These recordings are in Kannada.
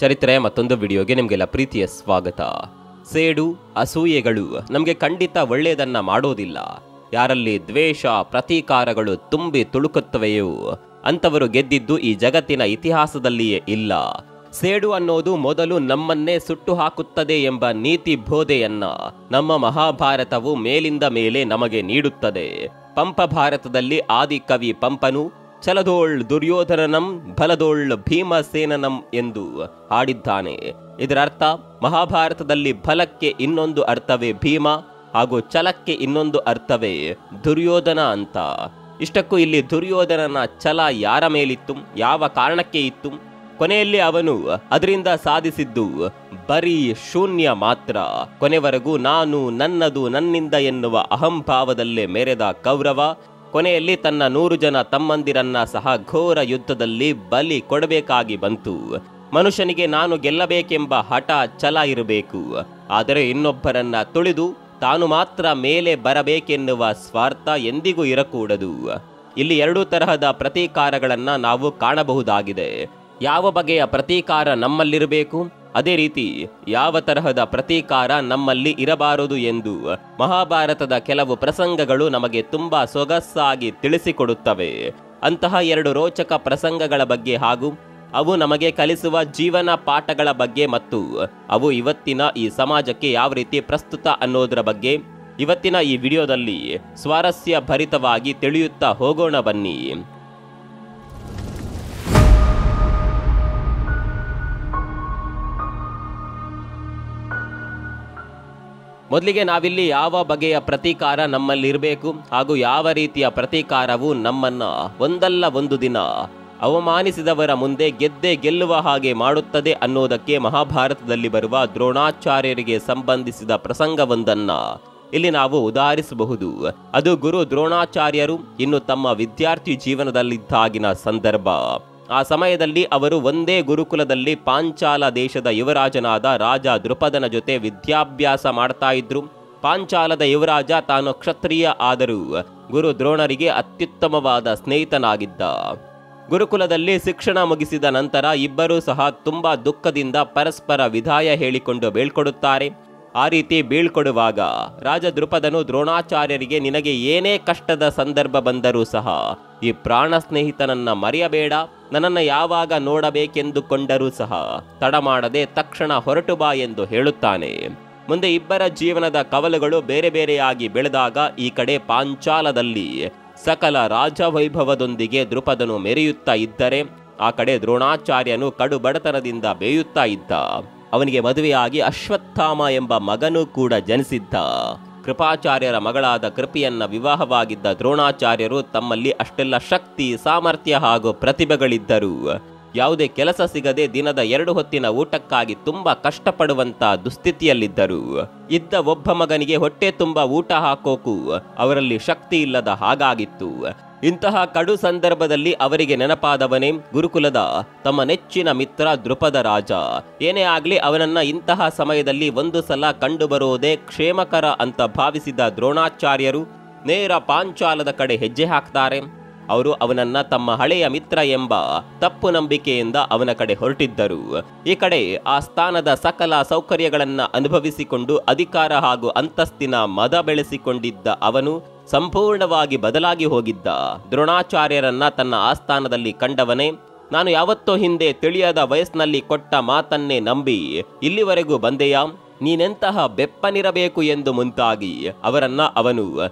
ಚರಿತ್ರೆಯ ಮತ್ತೊಂದು ವಿಡಿಯೋಗೆ ನಿಮಗೆಲ್ಲ ಪ್ರೀತಿಯ ಸ್ವಾಗತ. ಸೇಡು, ಅಸೂಯೆಗಳು ನಮಗೆ ಖಂಡಿತ ಒಳ್ಳೆಯದನ್ನ ಮಾಡೋದಿಲ್ಲ. ಯಾರಲ್ಲಿ ದ್ವೇಷ, ಪ್ರತೀಕಾರಗಳು ತುಂಬಿ ತುಳುಕುತ್ತವೆಯೋ ಅಂಥವರು ಗೆದ್ದಿದ್ದು ಈ ಜಗತ್ತಿನ ಇತಿಹಾಸದಲ್ಲಿಯೇ ಇಲ್ಲ. ಸೇಡು ಅನ್ನೋದು ಮೊದಲು ನಮ್ಮನ್ನೇ ಸುಟ್ಟು ಹಾಕುತ್ತದೆ ಎಂಬ ನೀತಿ ಬೋಧೆಯನ್ನ ನಮ್ಮ ಮಹಾಭಾರತವು ಮೇಲಿಂದ ಮೇಲೆ ನಮಗೆ ನೀಡುತ್ತದೆ. ಪಂಪ ಭಾರತದಲ್ಲಿ ಆದಿಕವಿ ಪಂಪನು ಛಲದೋಳ್ ದುರ್ಯೋಧನನಂ ಬಲದೋಳ್ ಭೀಮಸೇನನಂ ಎಂದು ಹಾಡಿದ್ದಾನೆ. ಇದರರ್ಥ ಮಹಾಭಾರತದಲ್ಲಿ ಬಲಕ್ಕೆ ಇನ್ನೊಂದು ಅರ್ಥವೇ ಭೀಮ ಹಾಗೂ ಛಲಕ್ಕೆ ಇನ್ನೊಂದು ಅರ್ಥವೇ ದುರ್ಯೋಧನ ಅಂತ. ಇಷ್ಟಕ್ಕೂ ಇಲ್ಲಿ ದುರ್ಯೋಧನನ ಛಲ ಯಾರ ಮೇಲಿತ್ತು, ಯಾವ ಕಾರಣಕ್ಕೆ ಇತ್ತು? ಕೊನೆಯಲ್ಲಿ ಅವನು ಅದರಿಂದ ಸಾಧಿಸಿದ್ದು ಬರೀ ಶೂನ್ಯ ಮಾತ್ರ. ಕೊನೆವರೆಗೂ ನಾನು, ನನ್ನದು, ನನ್ನಿಂದ ಎನ್ನುವ ಅಹಂಭಾವದಲ್ಲೇ ಮೆರೆದ ಕೌರವ ಕೊನೆಯಲ್ಲಿ ತನ್ನ 100 ಜನ ತಮ್ಮಂದಿರನ್ನ ಸಹ ಘೋರ ಯುದ್ಧದಲ್ಲಿ ಬಲಿ ಕೊಡಬೇಕಾಗಿ ಬಂತು. ಮನುಷ್ಯನಿಗೆ ನಾನು ಗೆಲ್ಲಬೇಕೆಂಬ ಹಠ, ಛಲ ಇರಬೇಕು. ಆದರೆ ಇನ್ನೊಬ್ಬರನ್ನ ತುಳಿದು ತಾನು ಮಾತ್ರ ಮೇಲೆ ಬರಬೇಕೆನ್ನುವ ಸ್ವಾರ್ಥ ಎಂದಿಗೂ ಇರಕೂಡದು. ಇಲ್ಲಿ 2 ತರಹದ ಪ್ರತೀಕಾರಗಳನ್ನ ನಾವು ಕಾಣಬಹುದಾಗಿದೆ. ಯಾವ ಬಗೆಯ ಪ್ರತೀಕಾರ ನಮ್ಮಲ್ಲಿರಬೇಕು, ಅದೇ ರೀತಿ ಯಾವ ತರಹದ ಪ್ರತೀಕಾರ ನಮ್ಮಲ್ಲಿ ಇರಬಾರದು ಎಂದು ಮಹಾಭಾರತದ ಕೆಲವು ಪ್ರಸಂಗಗಳು ನಮಗೆ ತುಂಬಾ ಸೊಗಸಾಗಿ ತಿಳಿಸಿಕೊಡುತ್ತವೆ. ಅಂತಹ 2 ರೋಚಕ ಪ್ರಸಂಗಗಳ ಬಗ್ಗೆ ಹಾಗೂ ಅವು ನಮಗೆ ಕಲಿಸುವ ಜೀವನ ಪಾಠಗಳ ಬಗ್ಗೆ ಮತ್ತು ಅವು ಇವತ್ತಿನ ಈ ಸಮಾಜಕ್ಕೆ ಯಾವ ರೀತಿ ಪ್ರಸ್ತುತ ಅನ್ನೋದರ ಬಗ್ಗೆ ಇವತ್ತಿನ ಈ ವಿಡಿಯೋದಲ್ಲಿ ಸ್ವಾರಸ್ಯ ಭರಿತವಾಗಿ ತಿಳಿಯುತ್ತಾ ಹೋಗೋಣ ಬನ್ನಿ. ಮೊದಲಿಗೆ ನಾವಿಲ್ಲಿ ಯಾವ ಬಗೆಯ ಪ್ರತೀಕಾರ ನಮ್ಮಲ್ಲಿರಬೇಕು ಹಾಗೂ ಯಾವ ರೀತಿಯ ಪ್ರತೀಕಾರವು ನಮ್ಮನ್ನ ಒಂದಲ್ಲ ಒಂದು ದಿನ ಅವಮಾನಿಸಿದವರ ಮುಂದೆ ಗೆದ್ದೇ ಗೆಲ್ಲುವ ಹಾಗೆ ಮಾಡುತ್ತದೆ ಅನ್ನೋದಕ್ಕೆ ಮಹಾಭಾರತದಲ್ಲಿ ಬರುವ ದ್ರೋಣಾಚಾರ್ಯರಿಗೆ ಸಂಬಂಧಿಸಿದ ಪ್ರಸಂಗವೊಂದನ್ನ ಇಲ್ಲಿ ನಾವು ಉದಾಹರಿಸಬಹುದು. ಅದು ಗುರು ದ್ರೋಣಾಚಾರ್ಯರು ಇನ್ನು ತಮ್ಮ ವಿದ್ಯಾರ್ಥಿ ಜೀವನದಲ್ಲಿದ್ದಾಗಿನ ಸಂದರ್ಭ. ಆ ಸಮಯದಲ್ಲಿ ಅವರು ಒಂದೇ ಗುರುಕುಲದಲ್ಲಿ ಪಾಂಚಾಲ ದೇಶದ ಯುವರಾಜನಾದ ರಾಜ ದೃಪದನ ಜೊತೆ ವಿದ್ಯಾಭ್ಯಾಸ ಮಾಡ್ತಾ ಇದ್ರು. ಪಾಂಚಾಲದ ಯುವರಾಜ ತಾನು ಕ್ಷತ್ರಿಯ ಆದರೂ ಗುರು ದ್ರೋಣರಿಗೆ ಅತ್ಯುತ್ತಮವಾದ ಸ್ನೇಹಿತನಾಗಿದ್ದ. ಗುರುಕುಲದಲ್ಲಿ ಶಿಕ್ಷಣ ಮುಗಿಸಿದ ನಂತರ ಇಬ್ಬರೂ ಸಹ ತುಂಬಾ ದುಃಖದಿಂದ ಪರಸ್ಪರ ವಿದಾಯ ಹೇಳಿಕೊಂಡು ಬೀಳ್ಕೊಡುತ್ತಾರೆ. ಆ ರೀತಿ ಬೀಳ್ಕೊಡುವಾಗ ರಾಜ ದೃಪದನು ದ್ರೋಣಾಚಾರ್ಯರಿಗೆ, ನಿನಗೆ ಏನೇ ಕಷ್ಟದ ಸಂದರ್ಭ ಬಂದರೂ ಸಹ ಈ ಪ್ರಾಣ ಸ್ನೇಹಿತನನ್ನ ಮರೆಯಬೇಡ, ನನ್ನನ್ನು ಯಾವಾಗ ನೋಡಬೇಕೆಂದುಕೊಂಡರೂ ಸಹ ತಡ ಮಾಡದೆ ತಕ್ಷಣ ಹೊರಟು ಬಾ ಎಂದು ಹೇಳುತ್ತಾನೆ. ಮುಂದೆ ಇಬ್ಬರ ಜೀವನದ ಕವಲುಗಳು ಬೇರೆ ಬೇರೆಯಾಗಿ ಬೆಳೆದಾಗ ಈ ಕಡೆ ಪಾಂಚಾಲದಲ್ಲಿ ಸಕಲ ರಾಜವೈಭವದೊಂದಿಗೆ ದೃಪದನು ಮೆರೆಯುತ್ತಾ ಇದ್ದರೆ, ಆ ಕಡೆ ದ್ರೋಣಾಚಾರ್ಯನು ಕಡು ಬಡತನದಿಂದ ಬೇಯುತ್ತಾ ಇದ್ದ. ಅವನಿಗೆ ಮದುವೆಯಾಗಿ ಅಶ್ವತ್ಥಾಮ ಎಂಬ ಮಗನೂ ಕೂಡ ಜನಿಸಿದ್ದ. ಕೃಪಾಚಾರ್ಯರ ಮಗಳಾದ ಕೃಪಿಯನ್ನ ವಿವಾಹವಾಗಿದ್ದ ದ್ರೋಣಾಚಾರ್ಯರು ತಮ್ಮಲ್ಲಿ ಅಷ್ಟೆಲ್ಲ ಶಕ್ತಿ, ಸಾಮರ್ಥ್ಯ ಹಾಗೂ ಪ್ರತಿಭೆಗಳಿದ್ದರೂ ಯಾವುದೇ ಕೆಲಸ ಸಿಗದೆ ದಿನದ 2 ಹೊತ್ತಿನ ಊಟಕ್ಕಾಗಿ ತುಂಬಾ ಕಷ್ಟಪಡುವಂತ ದುಸ್ಥಿತಿಯಲ್ಲಿದ್ದರು. ಇದ್ದ ಒಬ್ಬ ಮಗನಿಗೆ ಹೊಟ್ಟೆ ತುಂಬ ಊಟ ಹಾಕೋಕು ಅವರಲ್ಲಿ ಶಕ್ತಿ ಇಲ್ಲದ ಹಾಗಾಗಿತ್ತು. ಇಂತಹ ಕಡು ಸಂದರ್ಭದಲ್ಲಿ ಅವರಿಗೆ ನೆನಪಾದವನೇ ಗುರುಕುಲದ ತಮ್ಮ ನೆಚ್ಚಿನ ಮಿತ್ರ ದೃಪದ ರಾಜ. ಏನೇ ಆಗ್ಲಿ ಅವನನ್ನ ಇಂತಹ ಸಮಯದಲ್ಲಿ ಒಂದು ಸಲ ಕಂಡುಬರೋದೇ ಕ್ಷೇಮಕರ ಅಂತ ಭಾವಿಸಿದ ದ್ರೋಣಾಚಾರ್ಯರು ನೇರ ಪಾಂಚಾಲದ ಕಡೆ ಹೆಜ್ಜೆ ಹಾಕ್ತಾರೆ. ಅವರು ಅವನನ್ನ ತಮ್ಮ ಹಳೆಯ ಮಿತ್ರ ಎಂಬ ತಪ್ಪು ನಂಬಿಕೆಯಿಂದ ಅವನ ಕಡೆ ಹೊರಟಿದ್ದರು. ಈ ಕಡೆ ಆ ಸ್ಥಾನದ ಸಕಲ ಸೌಕರ್ಯಗಳನ್ನ ಅನುಭವಿಸಿಕೊಂಡು ಅಧಿಕಾರ ಹಾಗೂ ಅಂತಸ್ತಿನ ಮದ ಬೆಳೆಸಿಕೊಂಡಿದ್ದ ಅವನು ಸಂಪೂರ್ಣವಾಗಿ ಬದಲಾಗಿ ಹೋಗಿದ್ದ. ದ್ರೋಣಾಚಾರ್ಯರನ್ನ ತನ್ನ ಆಸ್ಥಾನದಲ್ಲಿ ಕಂಡವನೇ, ನಾನು ಯಾವತ್ತೋ ಹಿಂದೆ ತಿಳಿಯದ ವಯಸ್ಸಿನಲ್ಲಿ ಕೊಟ್ಟ ಮಾತನ್ನೇ ನಂಬಿ ಇಲ್ಲಿವರೆಗೂ ಬಂದೆಯಾ? ನೀನೆಂತಹ ಬೆಪ್ಪನಿರಬೇಕು ಎಂದು ಮುಂತಾಗಿ ಅವರನ್ನ ಅವನು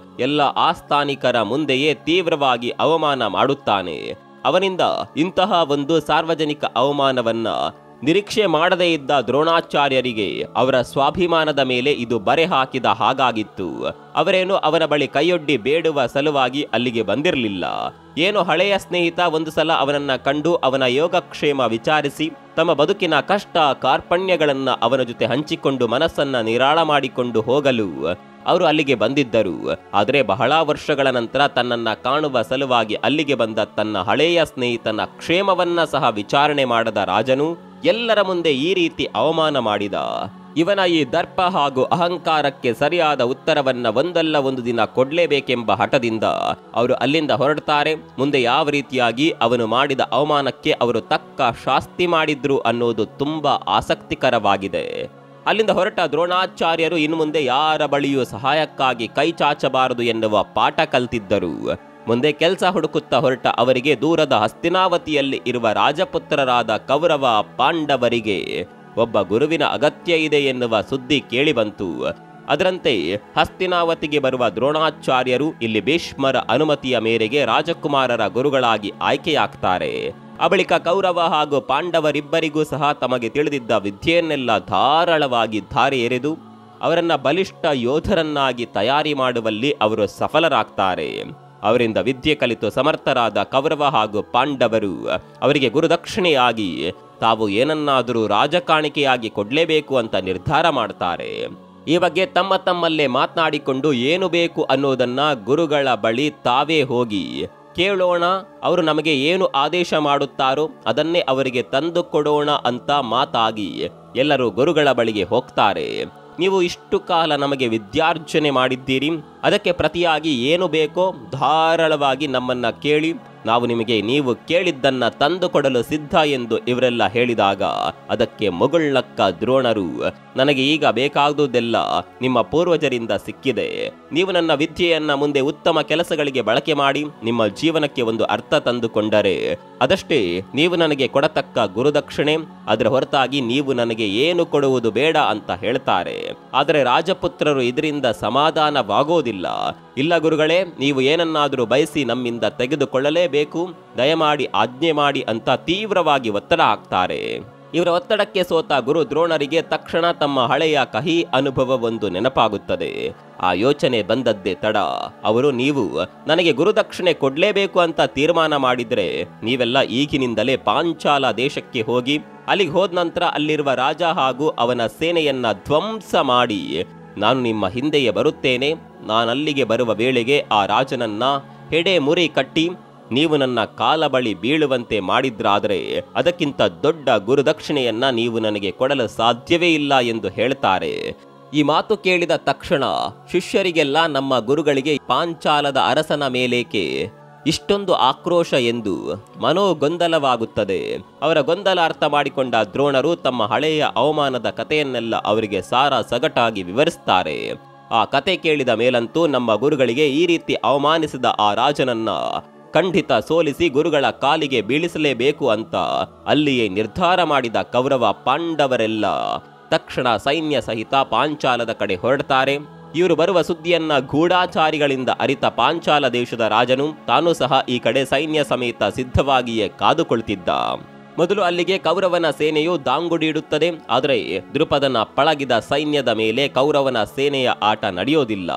ಎಲ್ಲ ಆಸ್ಥಾನಿಕರ ಮುಂದೆಯೇ ತೀವ್ರವಾಗಿ ಅವಮಾನ ಮಾಡುತ್ತಾನೆ. ಅವನಿಂದ ಇಂತಹ ಒಂದು ಸಾರ್ವಜನಿಕ ಅವಮಾನವನ್ನ ನಿರೀಕ್ಷೆ ಮಾಡದೇ ಇದ್ದ ದ್ರೋಣಾಚಾರ್ಯರಿಗೆ ಅವರ ಸ್ವಾಭಿಮಾನದ ಮೇಲೆ ಇದು ಬರೆ ಹಾಕಿದ ಹಾಗಾಗಿತ್ತು. ಅವರೇನು ಅವನ ಬಳಿ ಕೈಯೊಡ್ಡಿ ಬೇಡುವ ಸಲುವಾಗಿ ಅಲ್ಲಿಗೆ ಬಂದಿರಲಿಲ್ಲ. ಏನು ಹಳೆಯ ಸ್ನೇಹಿತ ಒಂದು ಸಲ ಅವನನ್ನ ಕಂಡು ಅವನ ಯೋಗಕ್ಷೇಮ ವಿಚಾರಿಸಿ ತಮ್ಮ ಬದುಕಿನ ಕಷ್ಟ ಕಾರ್ಪಣ್ಯಗಳನ್ನ ಅವನ ಜೊತೆ ಹಂಚಿಕೊಂಡು ಮನಸ್ಸನ್ನ ನಿರಾಳ ಮಾಡಿಕೊಂಡು ಹೋಗಲು ಅವರು ಅಲ್ಲಿಗೆ ಬಂದಿದ್ದರು. ಆದರೆ ಬಹಳ ವರ್ಷಗಳ ನಂತರ ತನ್ನನ್ನ ಕಾಣುವ ಸಲುವಾಗಿ ಅಲ್ಲಿಗೆ ಬಂದ ತನ್ನ ಹಳೆಯ ಸ್ನೇಹಿತನ ಕ್ಷೇಮವನ್ನ ಸಹ ವಿಚಾರಣೆ ಮಾಡದ ರಾಜನು ಎಲ್ಲರ ಮುಂದೆ ಈ ರೀತಿ ಅವಮಾನ ಮಾಡಿದ. ಇವನ ಈ ದರ್ಪ ಹಾಗೂ ಅಹಂಕಾರಕ್ಕೆ ಸರಿಯಾದ ಉತ್ತರವನ್ನ ಒಂದಲ್ಲ ಒಂದು ದಿನ ಕೊಡ್ಲೇಬೇಕೆಂಬ ಹಠದಿಂದ ಅವರು ಅಲ್ಲಿಂದ ಹೊರಡ್ತಾರೆ. ಮುಂದೆ ಯಾವ ರೀತಿಯಾಗಿ ಅವನು ಮಾಡಿದ ಅವಮಾನಕ್ಕೆ ಅವರು ತಕ್ಕ ಶಾಸ್ತಿ ಮಾಡಿದ್ರು ಅನ್ನೋದು ತುಂಬಾ ಆಸಕ್ತಿಕರವಾಗಿದೆ. ಅಲ್ಲಿಂದ ಹೊರಟ ದ್ರೋಣಾಚಾರ್ಯರು ಇನ್ನು ಮುಂದೆ ಯಾರ ಬಳಿಯೂ ಸಹಾಯಕ್ಕಾಗಿ ಕೈ ಚಾಚಬಾರದು ಎನ್ನುವ ಪಾಠ ಕಲ್ತಿದ್ದರು. ಮುಂದೆ ಕೆಲಸ ಹುಡುಕುತ್ತಾ ಹೊರಟ ಅವರಿಗೆ ದೂರದ ಹಸ್ತಿನಾವತಿಯಲ್ಲಿ ಇರುವ ರಾಜಪುತ್ರರಾದ ಕೌರವ ಪಾಂಡವರಿಗೆ ಒಬ್ಬ ಗುರುವಿನ ಅಗತ್ಯ ಇದೆ ಎನ್ನುವ ಸುದ್ದಿ ಕೇಳಿಬಂತು. ಅದರಂತೆ ಹಸ್ತಿನಾವತಿಗೆ ಬರುವ ದ್ರೋಣಾಚಾರ್ಯರು ಇಲ್ಲಿ ಭೀಷ್ಮರ ಅನುಮತಿಯ ಮೇರೆಗೆ ರಾಜಕುಮಾರರ ಗುರುಗಳಾಗಿ ಆಯ್ಕೆಯಾಗ್ತಾರೆ. ಆ ಬಳಿಕ ಕೌರವ ಹಾಗೂ ಪಾಂಡವರಿಬ್ಬರಿಗೂ ಸಹ ತಮಗೆ ತಿಳಿದಿದ್ದ ವಿದ್ಯೆಯನ್ನೆಲ್ಲ ಧಾರಾಳವಾಗಿ ಧಾರೆ ಎರೆದು ಅವರನ್ನ ಬಲಿಷ್ಠ ಯೋಧರನ್ನಾಗಿ ತಯಾರಿ ಮಾಡುವಲ್ಲಿ ಅವರು ಸಫಲರಾಗ್ತಾರೆ. ಅವರಿಂದ ವಿದ್ಯೆ ಕಲಿತು ಸಮರ್ಥರಾದ ಕೌರವ ಹಾಗೂ ಪಾಂಡವರು ಅವರಿಗೆ ಗುರುದಕ್ಷಿಣೆಯಾಗಿ ತಾವು ಏನನ್ನಾದರೂ ರಾಜಕಾಣಿಕೆಯಾಗಿ ಕೊಡಲೇಬೇಕು ಅಂತ ನಿರ್ಧಾರ ಮಾಡ್ತಾರೆ. ಈ ಬಗ್ಗೆ ತಮ್ಮ ತಮ್ಮಲ್ಲೇ ಮಾತನಾಡಿಕೊಂಡು ಏನು ಬೇಕು ಅನ್ನೋದನ್ನ ಗುರುಗಳ ಬಳಿ ತಾವೇ ಹೋಗಿ ಕೇಳೋಣ. ಅವರು ನಮಗೆ ಏನು ಆದೇಶ ಮಾಡುತ್ತಾರೋ ಅದನ್ನೇ ಅವರಿಗೆ ತಂದು ಕೊಡೋಣ ಅಂತ ಮಾತಾಗಿ ಎಲ್ಲರೂ ಗುರುಗಳ ಬಳಿಗೆ ಹೋಗ್ತಾರೆ. ನೀವು ಇಷ್ಟು ಕಾಲ ನಮಗೆ ವಿದ್ಯಾರ್ಜನೆ ಮಾಡಿದ್ದೀರಿ, ಅದಕ್ಕೆ ಪ್ರತಿಯಾಗಿ ಏನು ಬೇಕೋ ಧಾರಾಳವಾಗಿ ನಮ್ಮನ್ನ ಕೇಳಿ, ನಾವು ನಿಮಗೆ ನೀವು ಕೇಳಿದ್ದನ್ನ ತಂದು ಕೊಡಲು ಸಿದ್ಧ ಎಂದು ಇವರೆಲ್ಲ ಹೇಳಿದಾಗ ಅದಕ್ಕೆ ಮುಗುಳ್ನಕ್ಕ ದ್ರೋಣರು, ನನಗೆ ಈಗ ಬೇಕಾದುದೆಲ್ಲ ನಿಮ್ಮ ಪೂರ್ವಜರಿಂದ ಸಿಕ್ಕಿದೆ. ನೀವು ನನ್ನ ವಿದ್ಯೆಯನ್ನ ಮುಂದೆ ಉತ್ತಮ ಕೆಲಸಗಳಿಗೆ ಬಳಕೆ ಮಾಡಿ ನಿಮ್ಮ ಜೀವನಕ್ಕೆ ಒಂದು ಅರ್ಥ ತಂದುಕೊಂಡರೆ ಅದಷ್ಟೇ ನೀವು ನನಗೆ ಕೊಡತಕ್ಕ ಗುರುದಕ್ಷಿಣೆ. ಅದರ ಹೊರತಾಗಿ ನೀವು ನನಗೆ ಏನು ಕೊಡುವುದು ಬೇಡ ಅಂತ ಹೇಳ್ತಾರೆ. ಆದರೆ ರಾಜಪುತ್ರರು ಇದರಿಂದ ಸಮಾಧಾನವಾಗೋದಿಲ್ಲ. ಇಲ್ಲ ಗುರುಗಳೇ, ನೀವು ಏನನ್ನಾದರೂ ಬಯಸಿ ನಮ್ಮಿಂದ ತೆಗೆದುಕೊಳ್ಳಲೇಬೇಕು, ದಯಮಾಡಿ ಆಜ್ಞೆ ಮಾಡಿ ಅಂತ ತೀವ್ರವಾಗಿ ಒತ್ತಡ ಹಾಕ್ತಾರೆ. ಇವರ ಒತ್ತಡಕ್ಕೆ ಸೋತ ಗುರು ದ್ರೋಣರಿಗೆ ತಕ್ಷಣ ತಮ್ಮ ಹಳೆಯ ಕಹಿ ಅನುಭವ ಒಂದು ನೆನಪಾಗುತ್ತದೆ. ಆ ಯೋಚನೆ ಬಂದದ್ದೇ ತಡ. ಅವರು, ನೀವು ನನಗೆ ಗುರುದಕ್ಷಿಣೆ ಕೊಡ್ಲೇಬೇಕು ಅಂತ ತೀರ್ಮಾನ ಮಾಡಿದ್ರೆ ನೀವೆಲ್ಲ ಈಗಿನಿಂದಲೇ ಪಾಂಚಾಲ ದೇಶಕ್ಕೆ ಹೋಗಿ ಅಲ್ಲಿಗೆ ಹೋದ ನಂತರ ಅಲ್ಲಿರುವ ರಾಜ ಹಾಗೂ ಅವನ ಸೇನೆಯನ್ನ ಧ್ವಂಸ ಮಾಡಿ ನಾನು ನಿಮ್ಮ ಹಿಂದೆಯೇ ಬರುತ್ತೇನೆ. ನಾನಲ್ಲಿಗೆ ಬರುವ ವೇಳೆಗೆ ಆ ರಾಜನನ್ನ ಹೆಡೆ ಮುರಿ ಕಟ್ಟಿ ನೀವು ನನ್ನ ಕಾಲ ಬಳಿ ಬೀಳುವಂತೆ ಮಾಡಿದ್ರಾದರೆ ಅದಕ್ಕಿಂತ ದೊಡ್ಡ ಗುರುದಕ್ಷಿಣೆಯನ್ನ ನೀವು ನನಗೆ ಕೊಡಲು ಸಾಧ್ಯವೇ ಇಲ್ಲ ಎಂದು ಹೇಳ್ತಾರೆ. ಈ ಮಾತು ಕೇಳಿದ ತಕ್ಷಣ ಶಿಷ್ಯರಿಗೆಲ್ಲ ನಮ್ಮ ಗುರುಗಳಿಗೆ ಪಾಂಚಾಲದ ಅರಸನ ಮೇಲೇಕೆ ಇಷ್ಟೊಂದು ಆಕ್ರೋಶ ಎಂದು ಮನೋಗೊಂದಲವಾಗುತ್ತದೆ. ಅವರ ಗೊಂದಲ ಅರ್ಥ ಮಾಡಿಕೊಂಡ ದ್ರೋಣರು ತಮ್ಮ ಹಳೆಯ ಅವಮಾನದ ಕಥೆಯನ್ನೆಲ್ಲ ಅವರಿಗೆ ಸಾರ ಸಗಟಾಗಿ ವಿವರಿಸ್ತಾರೆ. ಆ ಕತೆ ಕೇಳಿದ ಮೇಲಂತೂ ನಮ್ಮ ಗುರುಗಳಿಗೆ ಈ ರೀತಿ ಅವಮಾನಿಸಿದ ಆ ರಾಜನನ್ನ ಖಂಡಿತ ಸೋಲಿಸಿ ಗುರುಗಳ ಕಾಲಿಗೆ ಬೀಳಿಸಲೇಬೇಕು ಅಂತ ಅಲ್ಲಿಯೇ ನಿರ್ಧಾರ ಮಾಡಿದ ಕೌರವ ಪಾಂಡವರೆಲ್ಲ ತಕ್ಷಣ ಸೈನ್ಯ ಸಹಿತ ಪಾಂಚಾಲದ ಕಡೆ ಹೊರಡ್ತಾರೆ. ಇವರು ಬರುವ ಸುದ್ದಿಯನ್ನ ಗೂಢಾಚಾರಿಗಳಿಂದ ಅರಿತ ಪಾಂಚಾಲ ದೇಶದ ರಾಜನು ತಾನೂ ಸಹ ಈ ಕಡೆ ಸೈನ್ಯ ಸಮೇತ ಸಿದ್ಧವಾಗಿಯೇ ಕಾದುಕೊಳ್ತಿದ್ದ. ಮೊದಲು ಅಲ್ಲಿಗೆ ಕೌರವನ ಸೇನೆಯು ದಾಂಗುಡಿಯಿಡುತ್ತದೆ. ಆದರೆ ದ್ರುಪದನ ಪಳಗಿದ ಸೈನ್ಯದ ಮೇಲೆ ಕೌರವನ ಸೇನೆಯ ಆಟ ನಡೆಯೋದಿಲ್ಲ.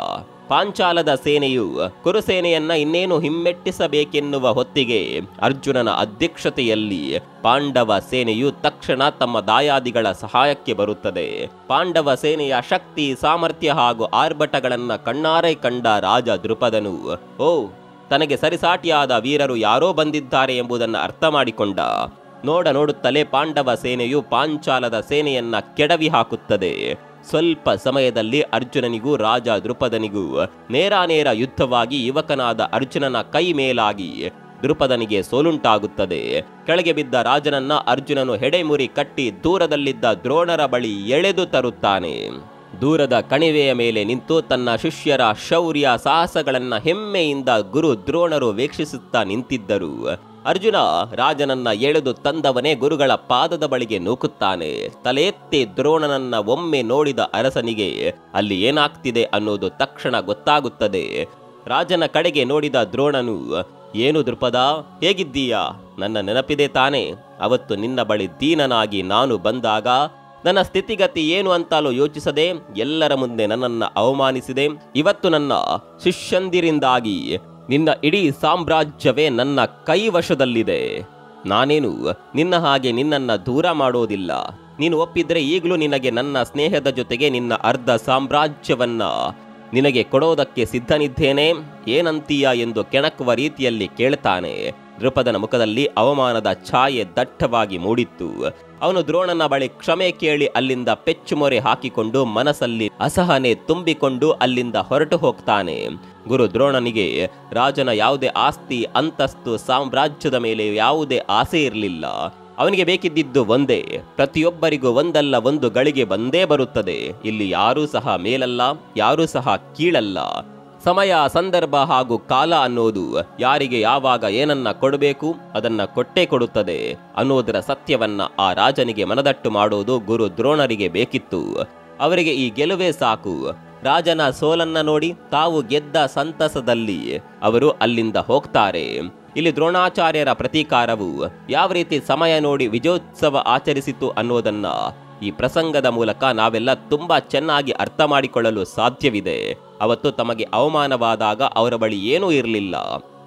ಪಾಂಚಾಲದ ಸೇನೆಯು ಕುರುಸೇನೆಯನ್ನ ಇನ್ನೇನು ಹಿಮ್ಮೆಟ್ಟಿಸಬೇಕೆನ್ನುವ ಹೊತ್ತಿಗೆ ಅರ್ಜುನನ ಅಧ್ಯಕ್ಷತೆಯಲ್ಲಿ ಪಾಂಡವ ಸೇನೆಯು ತಕ್ಷಣ ತಮ್ಮ ದಾಯಾದಿಗಳ ಸಹಾಯಕ್ಕೆ ಬರುತ್ತದೆ. ಪಾಂಡವ ಸೇನೆಯ ಶಕ್ತಿ, ಸಾಮರ್ಥ್ಯ ಹಾಗೂ ಆರ್ಭಟಗಳನ್ನ ಕಣ್ಣಾರೆ ಕಂಡ ರಾಜ ದ್ರುಪದನು, ಓ, ತನಗೆ ಸರಿಸಾಟಿಯಾದ ವೀರರು ಯಾರೋ ಬಂದಿದ್ದಾರೆ ಎಂಬುದನ್ನು ಅರ್ಥ ಮಾಡಿಕೊಂಡ. ನೋಡುತ್ತಲೇ ಪಾಂಡವ ಸೇನೆಯು ಪಾಂಚಾಲದ ಸೇನೆಯನ್ನ ಕೆಡವಿ ಹಾಕುತ್ತದೆ. ಸ್ವಲ್ಪ ಸಮಯದಲ್ಲಿ ಅರ್ಜುನನಿಗೂ ರಾಜ ದ್ರುಪದನಿಗೂ ನೇರಾನೇರ ಯುದ್ಧವಾಗಿ ಯುವಕನಾದ ಅರ್ಜುನನ ಕೈ ಮೇಲಾಗಿ ದ್ರುಪದನಿಗೆ ಸೋಲುಂಟಾಗುತ್ತದೆ. ಕೆಳಗೆ ಬಿದ್ದ ರಾಜನನ್ನ ಅರ್ಜುನನು ಹೆಡೆಮುರಿ ಕಟ್ಟಿ ದೂರದಲ್ಲಿದ್ದ ದ್ರೋಣರ ಬಳಿ ಎಳೆದು ತರುತ್ತಾನೆ. ದೂರದ ಕಣಿವೆಯ ಮೇಲೆ ನಿಂತು ತನ್ನ ಶಿಷ್ಯರ ಶೌರ್ಯ ಸಾಹಸಗಳನ್ನ ಹೆಮ್ಮೆಯಿಂದ ಗುರು ದ್ರೋಣರು ವೀಕ್ಷಿಸುತ್ತಾ ನಿಂತಿದ್ದರು. ಅರ್ಜುನ ರಾಜನನ್ನ ಎಳೆದು ತಂದವನೇ ಗುರುಗಳ ಪಾದದ ಬಳಿಗೆ ನೂಕುತ್ತಾನೆ. ತಲೆ ಎತ್ತಿ ದ್ರೋಣನನ್ನ ಒಮ್ಮೆ ನೋಡಿದ ಅರಸನಿಗೆ ಅಲ್ಲಿ ಏನಾಗ್ತಿದೆ ಅನ್ನೋದು ತಕ್ಷಣ ಗೊತ್ತಾಗುತ್ತದೆ. ರಾಜನ ಕಡೆಗೆ ನೋಡಿದ ದ್ರೋಣನು, ಏನು ದ್ರುಪದ, ಹೇಗಿದ್ದೀಯಾ? ನನ್ನ ನೆನಪಿದೆ ತಾನೆ? ಅವತ್ತು ನಿನ್ನ ಬಳಿ ದೀನನಾಗಿ ನಾನು ಬಂದಾಗ ನನ್ನ ಸ್ಥಿತಿಗತಿ ಏನು ಅಂತಾಲೂ ಯೋಚಿಸದೆ ಎಲ್ಲರ ಮುಂದೆ ನನ್ನನ್ನು ಅವಮಾನಿಸಿದೆ. ಇವತ್ತು ನನ್ನ ಶಿಷ್ಯಂದಿರಿಂದಾಗಿ ನಿನ್ನ ಇಡೀ ಸಾಮ್ರಾಜ್ಯವೇ ನನ್ನ ಕೈವಶದಲ್ಲಿದೆ. ನಾನೇನು ನಿನ್ನ ಹಾಗೆ ನಿನ್ನನ್ನ ದೂರ ಮಾಡೋದಿಲ್ಲ. ನೀನು ಒಪ್ಪಿದ್ರೆ ಈಗಲೂ ನಿನಗೆ ನನ್ನ ಸ್ನೇಹದ ಜೊತೆಗೆ ನಿನ್ನ ಅರ್ಧ ಸಾಮ್ರಾಜ್ಯವನ್ನ ನಿನಗೆ ಕೊಡೋದಕ್ಕೆ ಸಿದ್ಧನಿದ್ದೇನೆ, ಏನಂತೀಯ ಎಂದು ಕೆಣಕುವ ರೀತಿಯಲ್ಲಿ ಕೇಳ್ತಾನೆ. ದೃಪದನ ಮುಖದಲ್ಲಿ ಅವಮಾನದ ಛಾಯೆ ದಟ್ಟವಾಗಿ ಮೂಡಿತ್ತು. ಅವನು ದ್ರೋಣನ ಬಳಿ ಕ್ಷಮೆ ಕೇಳಿ ಅಲ್ಲಿಂದ ಪೆಚ್ಚುಮೊರೆ ಹಾಕಿಕೊಂಡು ಮನಸ್ಸಲ್ಲಿ ಅಸಹನೆ ತುಂಬಿಕೊಂಡು ಅಲ್ಲಿಂದ ಹೊರಟು ಹೋಗ್ತಾನೆ. ಗುರು ದ್ರೋಣನಿಗೆ ರಾಜನ ಯಾವುದೇ ಆಸ್ತಿ, ಅಂತಸ್ತು, ಸಾಮ್ರಾಜ್ಯದ ಮೇಲೆ ಯಾವುದೇ ಆಸೆ ಇರಲಿಲ್ಲ. ಅವನಿಗೆ ಬೇಕಿದ್ದಿದ್ದು ಒಂದೇ, ಪ್ರತಿಯೊಬ್ಬರಿಗೂ ಒಂದಲ್ಲ ಒಂದು ಗಳಿಗೆ ಬಂದೇ ಬರುತ್ತದೆ. ಇಲ್ಲಿ ಯಾರೂ ಸಹ ಮೇಲಲ್ಲ, ಯಾರೂ ಸಹ ಕೀಳಲ್ಲ. ಸಮಯ, ಸಂದರ್ಭ ಹಾಗೂ ಕಾಲ ಅನ್ನೋದು ಯಾರಿಗೆ ಯಾವಾಗ ಏನನ್ನ ಕೊಡಬೇಕು ಅದನ್ನ ಕೊಟ್ಟೇ ಕೊಡುತ್ತದೆ ಅನ್ನೋದರ ಸತ್ಯವನ್ನ ಆ ರಾಜನಿಗೆ ಮನದಟ್ಟು ಮಾಡೋದು ಗುರು ದ್ರೋಣರಿಗೆ ಬೇಕಿತ್ತು. ಅವರಿಗೆ ಈ ಗೆಲುವೇ ಸಾಕು. ರಾಜನ ಸೋಲನ್ನ ನೋಡಿ ತಾವು ಗೆದ್ದ ಸಂತಸದಲ್ಲಿ ಅವರು ಅಲ್ಲಿಂದ ಹೋಗ್ತಾರೆ. ಇಲ್ಲಿ ದ್ರೋಣಾಚಾರ್ಯರ ಪ್ರತೀಕಾರವು ಯಾವ ರೀತಿ ಸಮಯ ನೋಡಿ ವಿಜಯೋತ್ಸವ ಆಚರಿಸಿತು ಅನ್ನೋದನ್ನ ಈ ಪ್ರಸಂಗದ ಮೂಲಕ ನಾವೆಲ್ಲ ತುಂಬಾ ಚೆನ್ನಾಗಿ ಅರ್ಥ ಮಾಡಿಕೊಳ್ಳಲು ಸಾಧ್ಯವಿದೆ. ಅವತ್ತು ತಮಗೆ ಅವಮಾನವಾದಾಗ ಅವರ ಬಳಿ ಏನೂ ಇರಲಿಲ್ಲ.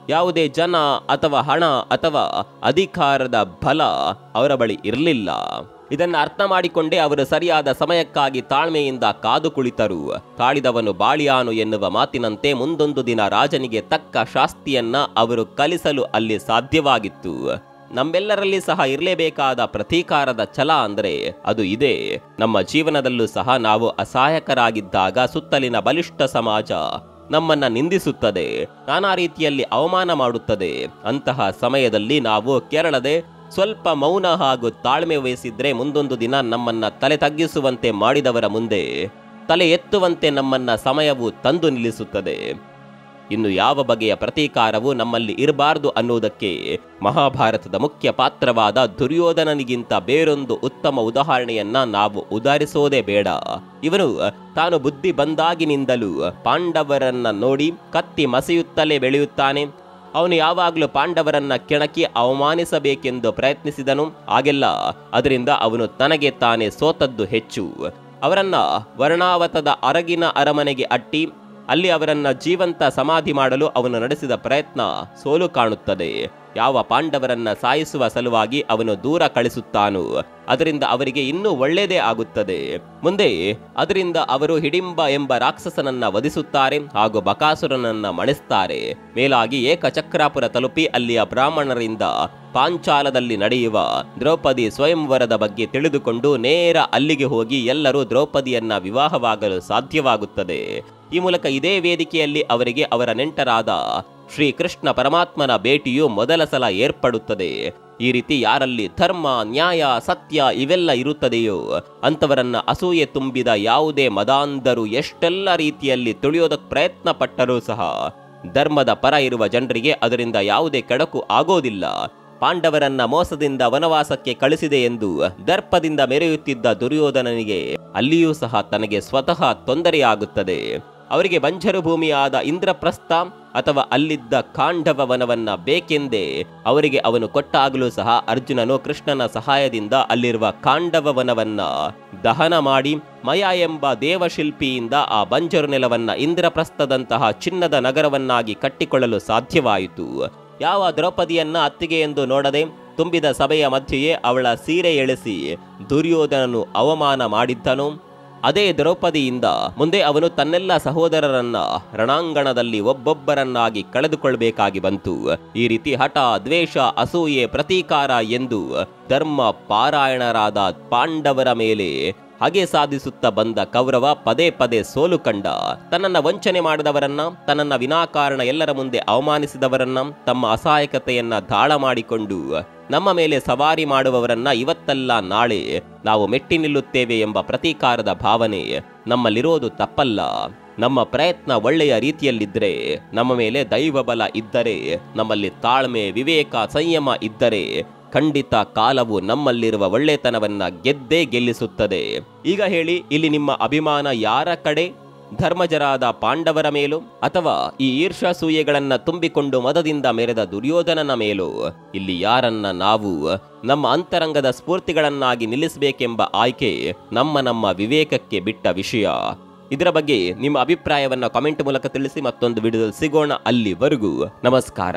ಯಾವುದೇ ಜನ ಅಥವಾ ಹಣ ಅಥವಾ ಅಧಿಕಾರದ ಬಲ ಅವರ ಬಳಿ ಇರಲಿಲ್ಲ. ಇದನ್ನ ಅರ್ಥ ಮಾಡಿಕೊಂಡೇ ಅವರು ಸರಿಯಾದ ಸಮಯಕ್ಕಾಗಿ ತಾಳ್ಮೆಯಿಂದ ಕಾದು ಕುಳಿತರು. ತಾಳಿದವನು ಬಾಳಿಯಾನು ಎನ್ನುವ ಮಾತಿನಂತೆ ಮುಂದೊಂದು ದಿನ ರಾಜನಿಗೆ ತಕ್ಕ ಶಾಸ್ತಿಯನ್ನ ಅವರು ಕಲಿಸಲು ಅಲ್ಲಿ ಸಾಧ್ಯವಾಗಿತ್ತು. ನಮ್ಮೆಲ್ಲರಲ್ಲಿ ಸಹ ಇರಲೇಬೇಕಾದ ಪ್ರತೀಕಾರದ ಛಲ ಅಂದ್ರೆ ಅದು ಇದೆ. ನಮ್ಮ ಜೀವನದಲ್ಲೂ ಸಹ ನಾವು ಅಸಹಾಯಕರಾಗಿದ್ದಾಗ ಸುತ್ತಲಿನ ಬಲಿಷ್ಠ ಸಮಾಜ ನಮ್ಮನ್ನ ನಿಂದಿಸುತ್ತದೆ, ನಾನಾ ರೀತಿಯಲ್ಲಿ ಅವಮಾನ ಮಾಡುತ್ತದೆ. ಅಂತಹ ಸಮಯದಲ್ಲಿ ನಾವು ಕೆರಳದೆ ಸ್ವಲ್ಪ ಮೌನ ಹಾಗೂ ತಾಳ್ಮೆ ವಹಿಸಿದ್ರೆ ಮುಂದೊಂದು ದಿನ ನಮ್ಮನ್ನ ತಲೆ ತಗ್ಗಿಸುವಂತೆ ಮಾಡಿದವರ ಮುಂದೆ ತಲೆ ಎತ್ತುವಂತೆ ನಮ್ಮನ್ನ ಸಮಯವು ತಂದು ನಿಲ್ಲಿಸುತ್ತದೆ. ಇನ್ನು ಯಾವ ಬಗೆಯ ಪ್ರತೀಕಾರವು ನಮ್ಮಲ್ಲಿ ಇರಬಾರದು ಅನ್ನುವುದಕ್ಕೆ ಮಹಾಭಾರತದ ಮುಖ್ಯ ಪಾತ್ರವಾದ ದುರ್ಯೋಧನನಿಗಿಂತ ಬೇರೊಂದು ಉತ್ತಮ ಉದಾಹರಣೆಯನ್ನ ನಾವು ಉದಾಹರಿಸೋದೇ ಬೇಡ. ಇವನು ತಾನು ಬುದ್ಧಿ ಬಂದಾಗಿನಿಂದಲೂ ಪಾಂಡವರನ್ನ ನೋಡಿ ಕತ್ತಿ ಮಸೆಯುತ್ತಲೇ ಬೆಳೆಯುತ್ತಾನೆ. ಅವನು ಯಾವಾಗಲೂ ಪಾಂಡವರನ್ನ ಕೆಣಕಿ ಅವಮಾನಿಸಬೇಕೆಂದು ಪ್ರಯತ್ನಿಸಿದನು. ಆಗೆಲ್ಲ ಅದರಿಂದ ಅವನು ತನಗೆ ತಾನೇ ಸೋತದ್ದು ಹೆಚ್ಚು. ಅವರನ್ನ ವರ್ಣಾವತದ ಅರಗಿನ ಅರಮನೆಗೆ ಅಟ್ಟಿ ಅಲ್ಲಿ ಅವರನ್ನ ಜೀವಂತ ಸಮಾಧಿ ಮಾಡಲು ಅವನು ನಡೆಸಿದ ಪ್ರಯತ್ನ ಸೋಲು ಕಾಣುತ್ತದೆ. ಯಾವ ಪಾಂಡವರನ್ನ ಸಾಯಿಸುವ ಸಲುವಾಗಿ ಅವನು ದೂರ ಕಳಿಸುತ್ತಾನೋ ಅದರಿಂದ ಅವರಿಗೆ ಇನ್ನೂ ಒಳ್ಳೆಯದೇ ಆಗುತ್ತದೆ. ಮುಂದೆ ಅದರಿಂದ ಅವರು ಹಿಡಿಂಬ ಎಂಬ ರಾಕ್ಷಸನನ್ನ ವಧಿಸುತ್ತಾರೆ ಹಾಗೂ ಬಕಾಸುರನನ್ನ ಮಣಿಸ್ತಾರೆ. ಮೇಲಾಗಿ ಏಕಚಕ್ರಾಪುರ ತಲುಪಿ ಅಲ್ಲಿಯ ಬ್ರಾಹ್ಮಣರಿಂದ ಪಾಂಚಾಲದಲ್ಲಿ ನಡೆಯುವ ದ್ರೌಪದಿ ಸ್ವಯಂವರದ ಬಗ್ಗೆ ತಿಳಿದುಕೊಂಡು ನೇರ ಅಲ್ಲಿಗೆ ಹೋಗಿ ಎಲ್ಲರೂ ದ್ರೌಪದಿಯನ್ನ ವಿವಾಹವಾಗಲು ಸಾಧ್ಯವಾಗುತ್ತದೆ. ಈ ಮೂಲಕ ಇದೇ ವೇದಿಕೆಯಲ್ಲಿ ಅವರಿಗೆ ಅವರ ನೆಂಟರಾದ ಶ್ರೀಕೃಷ್ಣ ಪರಮಾತ್ಮನ ಭೇಟಿಯು ಮೊದಲ ಸಲ ಏರ್ಪಡುತ್ತದೆ. ಈ ರೀತಿ ಯಾರಲ್ಲಿ ಧರ್ಮ, ನ್ಯಾಯ, ಸತ್ಯ ಇವೆಲ್ಲ ಇರುತ್ತದೆಯೋ ಅಂಥವರನ್ನ ಅಸೂಯೆ ತುಂಬಿದ ಯಾವುದೇ ಮದಾಂಧರು ಎಷ್ಟೆಲ್ಲ ರೀತಿಯಲ್ಲಿ ತುಳಿಯೋದಕ್ಕೆ ಪ್ರಯತ್ನ ಪಟ್ಟರೂ ಸಹ ಧರ್ಮದ ಪರ ಇರುವ ಜನರಿಗೆ ಅದರಿಂದ ಯಾವುದೇ ಕೆಡಕು ಆಗೋದಿಲ್ಲ. ಪಾಂಡವರನ್ನ ಮೋಸದಿಂದ ವನವಾಸಕ್ಕೆ ಕಳಿಸಿದೆ ಎಂದು ದರ್ಪದಿಂದ ಮೆರೆಯುತ್ತಿದ್ದ ದುರ್ಯೋಧನನಿಗೆ ಅಲ್ಲಿಯೂ ಸಹ ತನಗೆ ಸ್ವತಃ ತೊಂದರೆಯಾಗುತ್ತದೆ. ಅವರಿಗೆ ಬಂಜರು ಭೂಮಿಯಾದ ಇಂದ್ರಪ್ರಸ್ಥ ಅಥವಾ ಅಲ್ಲಿದ್ದ ಖಾಂಡವ ವನವನ್ನ ಬೇಕೆಂದೇ ಅವರಿಗೆ ಅವನು ಕೊಟ್ಟಾಗಲೂ ಸಹ ಅರ್ಜುನನು ಕೃಷ್ಣನ ಸಹಾಯದಿಂದ ಅಲ್ಲಿರುವ ಖಾಂಡವ ವನವನ್ನ ದಹನ ಮಾಡಿ ಮಯ ಎಂಬ ದೇವಶಿಲ್ಪಿಯಿಂದ ಆ ಬಂಜರು ನೆಲವನ್ನ ಇಂದ್ರಪ್ರಸ್ಥದಂತಹ ಚಿನ್ನದ ನಗರವನ್ನಾಗಿ ಕಟ್ಟಿಕೊಳ್ಳಲು ಸಾಧ್ಯವಾಯಿತು. ಯಾವ ದ್ರೌಪದಿಯನ್ನ ಅತ್ತಿಗೆ ಎಂದು ನೋಡದೆ ತುಂಬಿದ ಸಭೆಯ ಮಧ್ಯೆಯೇ ಅವಳ ಸೀರೆ ಎಳೆಸಿ ದುರ್ಯೋಧನನು ಅವಮಾನ ಮಾಡಿದ್ದನು. ಅದೇ ದ್ರೌಪದಿಯಿಂದ ಮುಂದೆ ಅವನು ತನ್ನೆಲ್ಲ ಸಹೋದರರನ್ನ ರಣಾಂಗಣದಲ್ಲಿ ಒಬ್ಬೊಬ್ಬರನ್ನಾಗಿ ಕಳೆದುಕೊಳ್ಳಬೇಕಾಗಿ ಬಂತು. ಈ ರೀತಿ ಹಠ, ದ್ವೇಷ, ಅಸೂಯೆ, ಪ್ರತೀಕಾರ ಎಂದು ಧರ್ಮ ಪಾರಾಯಣರಾದ ಪಾಂಡವರ ಮೇಲೆ ಹಾಗೆ ಸಾಧಿಸುತ್ತಾ ಬಂದ ಕೌರವ ಪದೇ ಪದೇ ಸೋಲು ಕಂಡ. ತನ್ನನ್ನ ವಂಚನೆ ಮಾಡಿದವರನ್ನ, ತನ್ನನ್ನ ವಿನಾಕಾರಣ ಎಲ್ಲರ ಮುಂದೆ ಅವಮಾನಿಸಿದವರನ್ನ, ತಮ್ಮ ಅಸಹಾಯಕತೆಯನ್ನ ದಾಳ ಮಾಡಿಕೊಂಡು ನಮ್ಮ ಮೇಲೆ ಸವಾರಿ ಮಾಡುವವರನ್ನ ಇವತ್ತಲ್ಲ ನಾಳೆ ನಾವು ಮೆಟ್ಟಿ ನಿಲ್ಲುತ್ತೇವೆ ಎಂಬ ಪ್ರತೀಕಾರದ ಭಾವನೆ ನಮ್ಮಲ್ಲಿರೋದು ತಪ್ಪಲ್ಲ. ನಮ್ಮ ಪ್ರಯತ್ನ ಒಳ್ಳೆಯ ರೀತಿಯಲ್ಲಿದ್ದರೆ, ನಮ್ಮ ಮೇಲೆ ದೈವಬಲ ಇದ್ದರೆ, ನಮ್ಮಲ್ಲಿ ತಾಳ್ಮೆ, ವಿವೇಕ, ಸಂಯಮ ಇದ್ದರೆ ಖಂಡಿತ ಕಾಲವು ನಮ್ಮಲ್ಲಿರುವ ಒಳ್ಳೆತನವನ್ನ ಗೆದ್ದೇ ಗೆಲ್ಲಿಸುತ್ತದೆ. ಈಗ ಹೇಳಿ, ಇಲ್ಲಿ ನಿಮ್ಮ ಅಭಿಮಾನ ಯಾರ ಕಡೆ? ಧರ್ಮಜರಾದ ಪಾಂಡವರ ಮೇಲೋ ಅಥವಾ ಈ ಈರ್ಷ್ಯಾಸೂಯೆಗಳನ್ನ ತುಂಬಿಕೊಂಡು ಮದದಿಂದ ಮೆರೆದ ದುರ್ಯೋಧನನ ಮೇಲೋ? ಇಲ್ಲಿ ಯಾರನ್ನ ನಾವು ನಮ್ಮ ಅಂತರಂಗದ ಸ್ಫೂರ್ತಿಗಳನ್ನಾಗಿ ನಿಲ್ಲಿಸಬೇಕೆಂಬ ಆಯ್ಕೆ ನಮ್ಮ ವಿವೇಕಕ್ಕೆ ಬಿಟ್ಟ ವಿಷಯ. ಇದರ ಬಗ್ಗೆ ನಿಮ್ಮ ಅಭಿಪ್ರಾಯವನ್ನ ಕಾಮೆಂಟ್ ಮೂಲಕ ತಿಳಿಸಿ. ಮತ್ತೊಂದು ವಿಡಿಯೋದಲ್ಲಿ ಸಿಗೋಣ. ಅಲ್ಲಿವರೆಗೂ ನಮಸ್ಕಾರ.